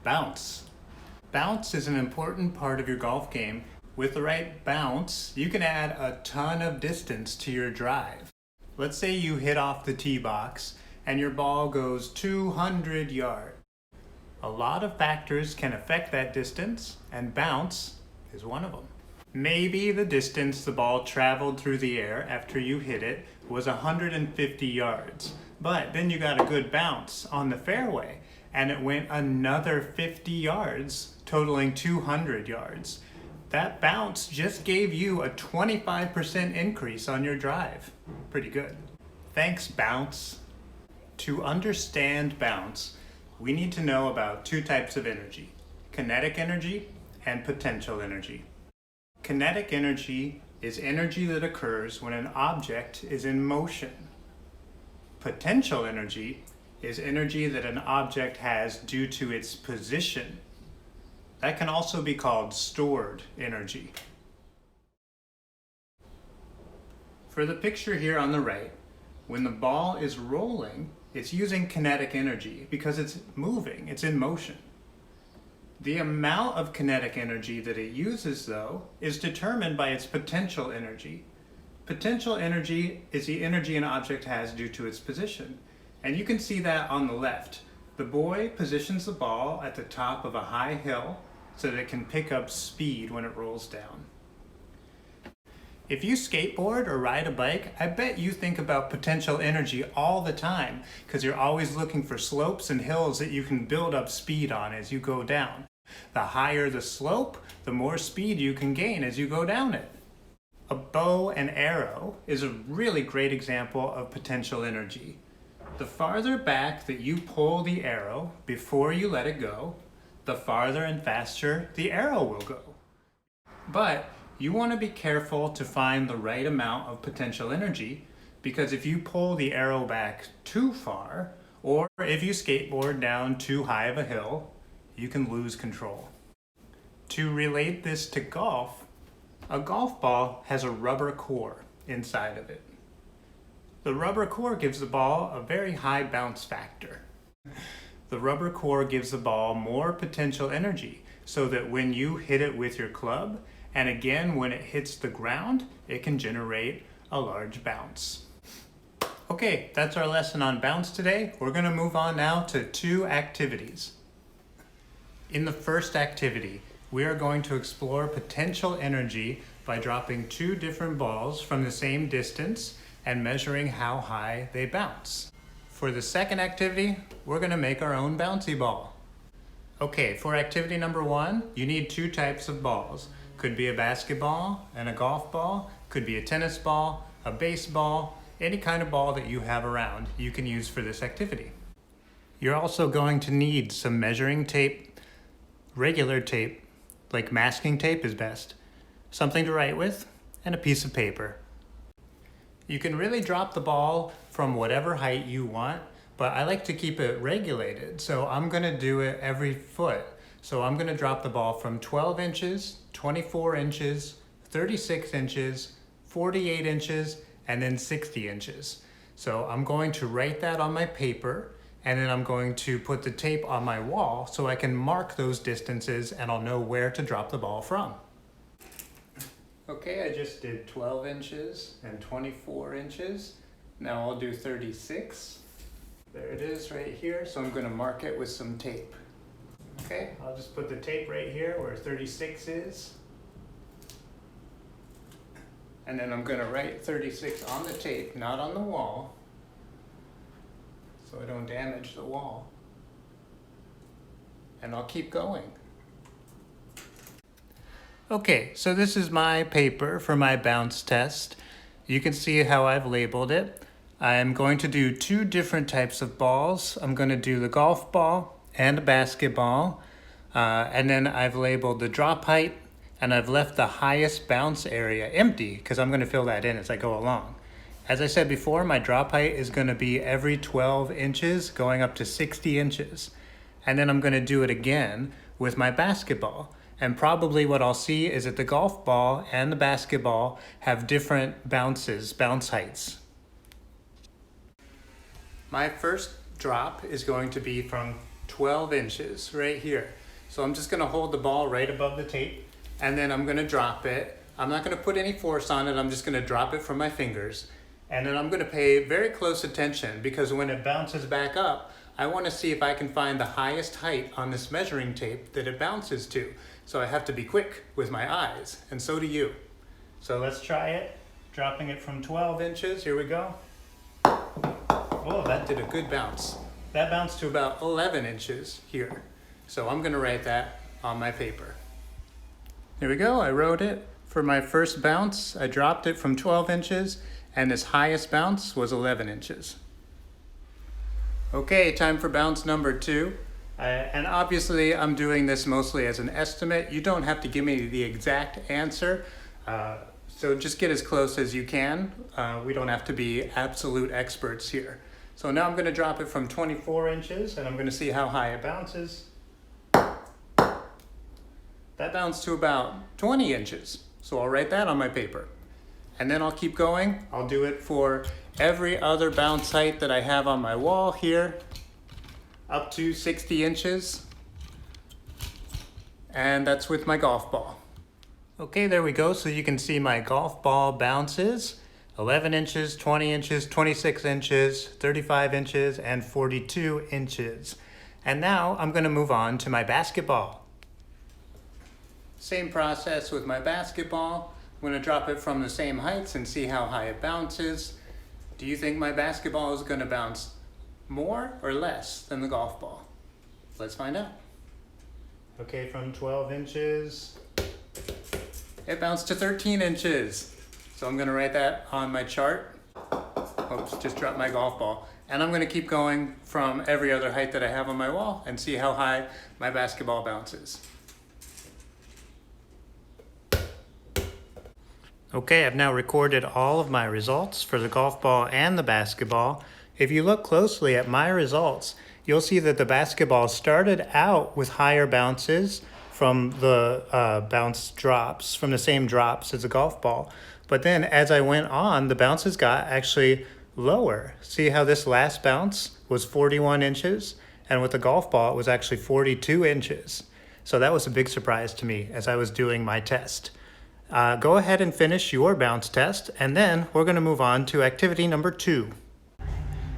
Bounce. Bounce is an important part of your golf game. With the right bounce, you can add a ton of distance to your drive. Let's say you hit off the tee box and your ball goes 200 yards. A lot of factors can affect that distance, and bounce is one of them. Maybe the distance the ball traveled through the air after you hit it was 150 yards, but then you got a good bounce on the fairway and it went another 50 yards, totaling 200 yards. That bounce just gave you a 25% increase on your drive. Pretty good. Thanks, bounce. To understand bounce, we need to know about two types of energy: kinetic energy and potential energy. Kinetic energy is energy that occurs when an object is in motion. Potential energy is energy that an object has due to its position. That can also be called stored energy. For the picture here on the right, when the ball is rolling, it's using kinetic energy because it's moving, it's in motion. The amount of kinetic energy that it uses, though, is determined by its potential energy. Potential energy is the energy an object has due to its position. And you can see that on the left. The boy positions the ball at the top of a high hill so that it can pick up speed when it rolls down. If you skateboard or ride a bike, I bet you think about potential energy all the time because you're always looking for slopes and hills that you can build up speed on as you go down. The higher the slope, the more speed you can gain as you go down it. A bow and arrow is a really great example of potential energy. The farther back that you pull the arrow before you let it go, the farther and faster the arrow will go. But you want to be careful to find the right amount of potential energy, because if you pull the arrow back too far, or if you skateboard down too high of a hill, you can lose control. To relate this to golf, a golf ball has a rubber core inside of it. The rubber core gives the ball a very high bounce factor. The rubber core gives the ball more potential energy so that when you hit it with your club, and again when it hits the ground, it can generate a large bounce. Okay, that's our lesson on bounce today. We're going to move on now to two activities. In the first activity, we are going to explore potential energy by dropping two different balls from the same distance and measuring how high they bounce. For the second activity, we're going to make our own bouncy ball. Okay, for activity number one, you need two types of balls. Could be a basketball and a golf ball, could be a tennis ball, a baseball, any kind of ball that you have around you can use for this activity. You're also going to need some measuring tape, regular tape, like masking tape is best, something to write with, and a piece of paper. You can really drop the ball from whatever height you want, but I like to keep it regulated, so I'm going to do it every foot. So I'm going to drop the ball from 12 inches, 24 inches, 36 inches, 48 inches, and then 60 inches. So I'm going to write that on my paper, and then I'm going to put the tape on my wall so I can mark those distances and I'll know where to drop the ball from. Okay, I just did 12 inches and 24 inches. Now I'll do 36. There it is right here. So I'm going to mark it with some tape. Okay, I'll just put the tape right here where 36 is. And then I'm going to write 36 on the tape, not on the wall, so I don't damage the wall. And I'll keep going. Okay, so this is my paper for my bounce test. You can see how I've labeled it. I'm going to do two different types of balls. I'm going to do the golf ball and a basketball. And then I've labeled the drop height, and I've left the highest bounce area empty because I'm going to fill that in as I go along. As I said before, my drop height is going to be every 12 inches going up to 60 inches. And then I'm going to do it again with my basketball. And probably what I'll see is that the golf ball and the basketball have different bounce heights. My first drop is going to be from 12 inches right here. So I'm just gonna hold the ball right above the tape, and then I'm gonna drop it. I'm not gonna put any force on it, I'm just gonna drop it from my fingers. And then I'm gonna pay very close attention, because when it bounces back up, I wanna see if I can find the highest height on this measuring tape that it bounces to. So I have to be quick with my eyes, and so do you. So let's try it, dropping it from 12 inches, here we go. Oh, that did a good bounce. That bounced to about 11 inches here. So I'm gonna write that on my paper. Here we go, I wrote it. For my first bounce, I dropped it from 12 inches, and this highest bounce was 11 inches. Okay, time for bounce number 2. And obviously I'm doing this mostly as an estimate. You don't have to give me the exact answer. So just get as close as you can. We don't have to be absolute experts here. So now I'm gonna drop it from 24 inches, and I'm gonna see how high it bounces. That bounced to about 20 inches. So I'll write that on my paper. And then I'll keep going. I'll do it for every other bounce height that I have on my wall here, up to 60 inches. And that's with my golf ball. Okay, there we go. So you can see my golf ball bounces: 11 inches, 20 inches, 26 inches, 35 inches, and 42 inches. And now I'm gonna move on to my basketball. Same process with my basketball. I'm gonna drop it from the same heights and see how high it bounces. Do you think my basketball is gonna bounce more or less than the golf ball? Let's find out. Okay, from 12 inches, it bounced to 13 inches. So I'm gonna write that on my chart. Oops, just dropped my golf ball. And I'm gonna keep going from every other height that I have on my wall and see how high my basketball bounces. Okay, I've now recorded all of my results for the golf ball and the basketball. If you look closely at my results, you'll see that the basketball started out with higher bounces from the bounce drops, from the same drops as the golf ball. But then as I went on, the bounces got actually lower. See how this last bounce was 41 inches? And with the golf ball, it was actually 42 inches. So that was a big surprise to me as I was doing my test. Go ahead and finish your bounce test, and then we're going to move on to activity number 2.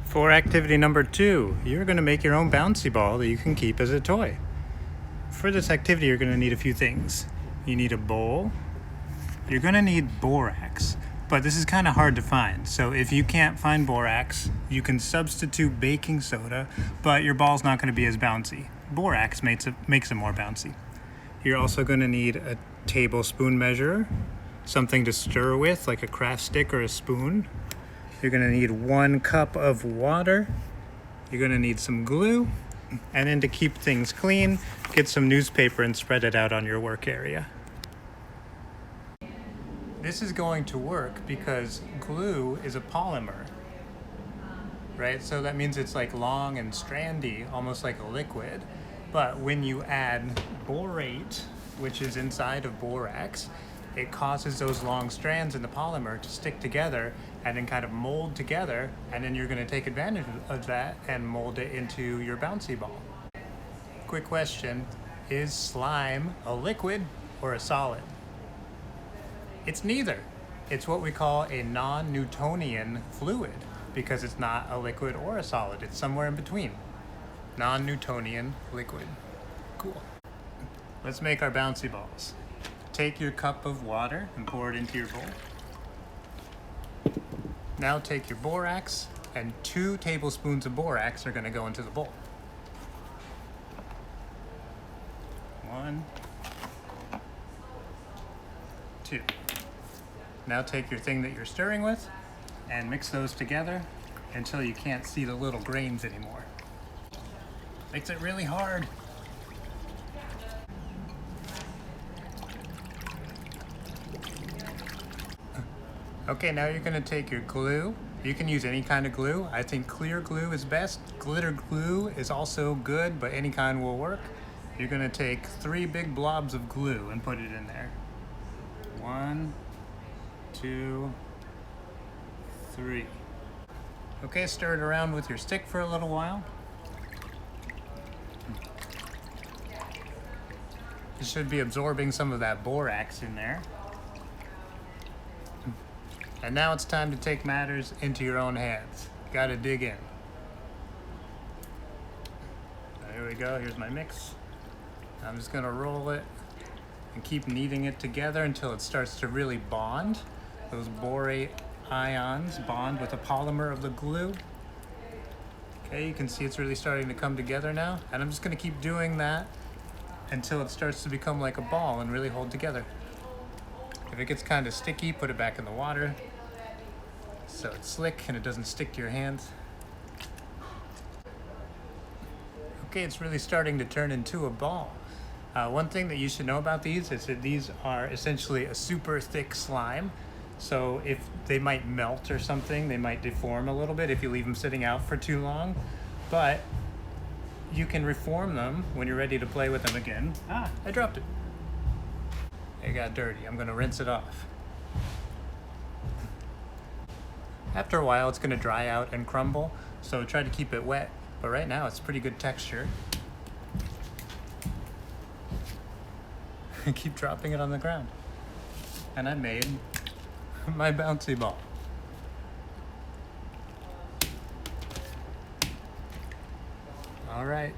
For activity number 2, you're going to make your own bouncy ball that you can keep as a toy. For this activity, you're going to need a few things. You need a bowl. You're going to need borax, but this is kind of hard to find. So if you can't find borax, you can substitute baking soda, but your ball's not going to be as bouncy. Borax makes it more bouncy. You're also going to need a tablespoon measure, something to stir with, like a craft stick or a spoon. You're going to need 1 cup of water. You're going to need some glue. And then to keep things clean, get some newspaper and spread it out on your work area. This is going to work because glue is a polymer, right? So that means it's like long and strandy, almost like a liquid. But when you add borate, which is inside of borax, it causes those long strands in the polymer to stick together and then kind of mold together, and then you're going to take advantage of that and mold it into your bouncy ball. Quick question, is slime a liquid or a solid? It's neither. It's what we call a non-Newtonian fluid because it's not a liquid or a solid. It's somewhere in between. Non-Newtonian liquid. Cool. Let's make our bouncy balls. Take your cup of water and pour it into your bowl. Now take your borax, and 2 tablespoons of borax are going to go into the bowl. 1, 2. Now take your thing that you're stirring with and mix those together until you can't see the little grains anymore. Makes it really hard. Okay, now you're gonna take your glue. You can use any kind of glue. I think clear glue is best. Glitter glue is also good, but any kind will work. You're gonna take 3 big blobs of glue and put it in there. 1, 2, 3. Okay, stir it around with your stick for a little while. It should be absorbing some of that borax in there. And now it's time to take matters into your own hands. Gotta dig in. Here we go, here's my mix. I'm just gonna roll it and keep kneading it together until it starts to really bond. Those borate ions bond with the polymer of the glue. Okay, you can see it's really starting to come together now. And I'm just gonna keep doing that until it starts to become like a ball and really hold together. If it gets kind of sticky, put it back in the water so it's slick and it doesn't stick to your hands. Okay, it's really starting to turn into a ball. One thing that you should know about these is that these are essentially a super thick slime. So if they might melt or something, they might deform a little bit if you leave them sitting out for too long. But you can reform them when you're ready to play with them again. Ah, I dropped it. It got dirty. I'm gonna rinse it off. After a while, it's gonna dry out and crumble, so try to keep it wet. But right now, it's pretty good texture. Keep dropping it on the ground. And I made my bouncy ball. All right.